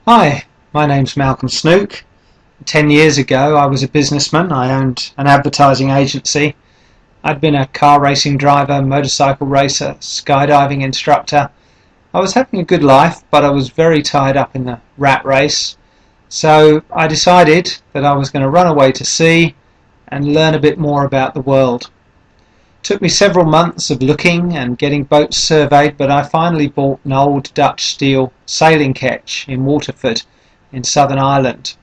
Hi, my name's Malcolm Snook. 10 years ago I was a businessman. I owned an advertising agency. I'd been a car racing driver, motorcycle racer, skydiving instructor. I was having a good life, but I was very tied up in the rat race. So I decided that I was going to run away to sea and learn a bit more about the world. It took me several months of looking and getting boats surveyed, but I finally bought an old Dutch steel sailing ketch in Waterford in Southern Ireland.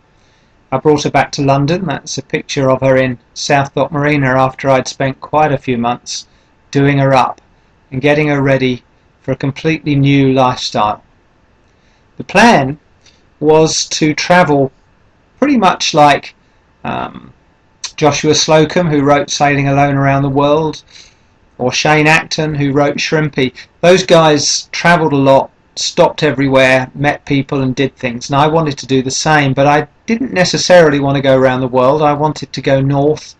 I brought her back to London. That's a picture of her in South Dock Marina after I'd spent quite a few months doing her up and getting her ready for a completely new lifestyle. The plan was to travel pretty much like Joshua Slocum, who wrote Sailing Alone Around the World, or Shane Acton, who wrote Shrimpy. Those guys travelled a lot, stopped everywhere, met people and did things, and I wanted to do the same, but I didn't necessarily want to go around the world. I wanted to go north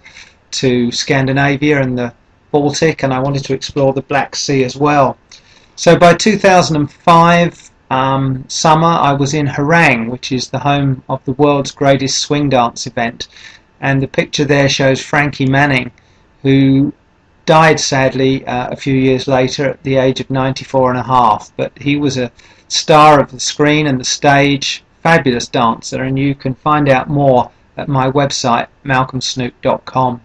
to Scandinavia and the Baltic, and I wanted to explore the Black Sea as well. So by 2005 summer, I was in Herrang, which is the home of the world's greatest swing dance event. And the picture there shows Frankie Manning, who died sadly a few years later at the age of 94 and a half. But he was a star of the screen and the stage, fabulous dancer, and you can find out more at my website, malcolmsnook.com.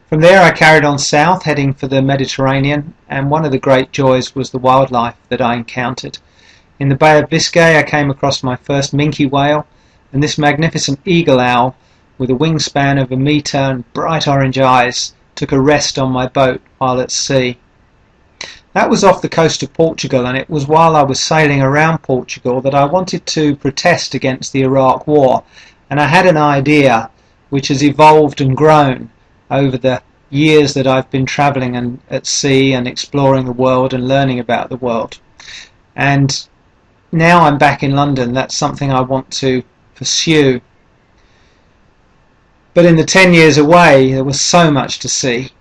From there I carried on south, heading for the Mediterranean, and one of the great joys was the wildlife that I encountered. In the Bay of Biscay I came across my first minke whale, and this magnificent eagle owl with a wingspan of 1 metre and bright orange eyes took a rest on my boat while at sea. That was off the coast of Portugal, and it was while I was sailing around Portugal that I wanted to protest against the Iraq War, and I had an idea which has evolved and grown over the years that I've been travelling and at sea and exploring the world and learning about the world. And now I'm back in London. That's something I want to pursue. But in the 10 years away, there was so much to see.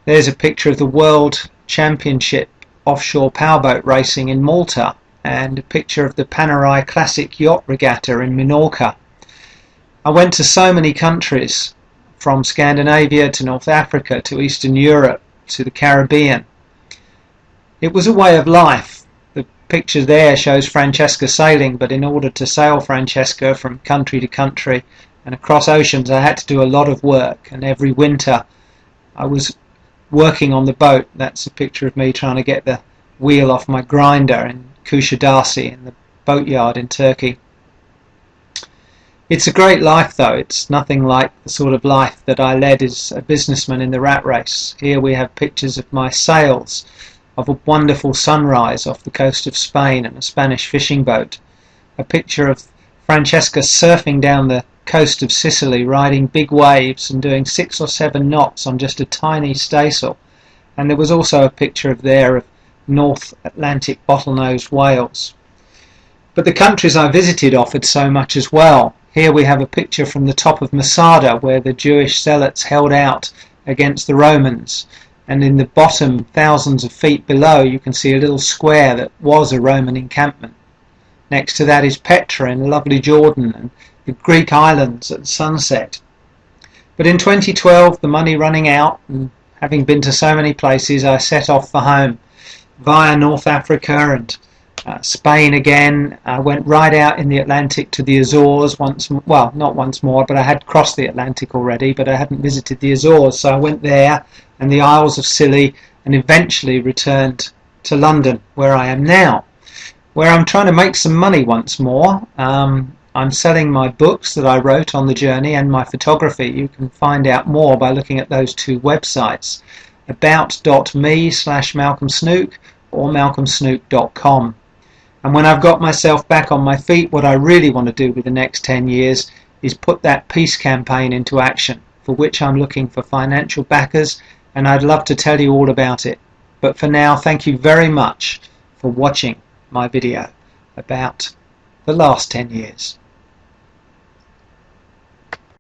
There's a picture of the World Championship offshore powerboat racing in Malta, and a picture of the Panerai Classic Yacht Regatta in Minorca. I went to so many countries, from Scandinavia to North Africa to Eastern Europe to the Caribbean. It was a way of life. The picture there shows Francesca sailing, but in order to sail Francesca from country to country and across oceans, I had to do a lot of work, and every winter I was working on the boat. That's a picture of me trying to get the wheel off my grinder in Kuşadası in the boatyard in Turkey. It's a great life though. It's nothing like the sort of life that I led as a businessman in the rat race. Here we have pictures of my sails, of a wonderful sunrise off the coast of Spain and a Spanish fishing boat, a picture of Francesca surfing down the coast of Sicily, riding big waves and doing 6 or 7 knots on just a tiny staysail. And there was also a picture of North Atlantic bottlenose whales. But the countries I visited offered so much as well. Here we have a picture from the top of Masada, where the Jewish zealots held out against the Romans, and in the bottom, thousands of feet below, you can see a little square that was a Roman encampment. Next to that is Petra in lovely Jordan, and the Greek islands at sunset. But in 2012, the money running out, and having been to so many places, I set off for home via North Africa and Spain again. I went right out in the Atlantic to the Azores not once more, but I had crossed the Atlantic already, but I hadn't visited the Azores, so I went there and the Isles of Scilly, and eventually returned to London, where I am now, where I'm trying to make some money once more. I'm selling my books that I wrote on the journey and my photography. You can find out more by looking at those two websites, about.me/malcolmsnook or malcolmsnook.com. And when I've got myself back on my feet, what I really want to do with the next 10 years is put that peace campaign into action, for which I'm looking for financial backers, and I'd love to tell you all about it. But for now, thank you very much for watching my video about the last 10 years.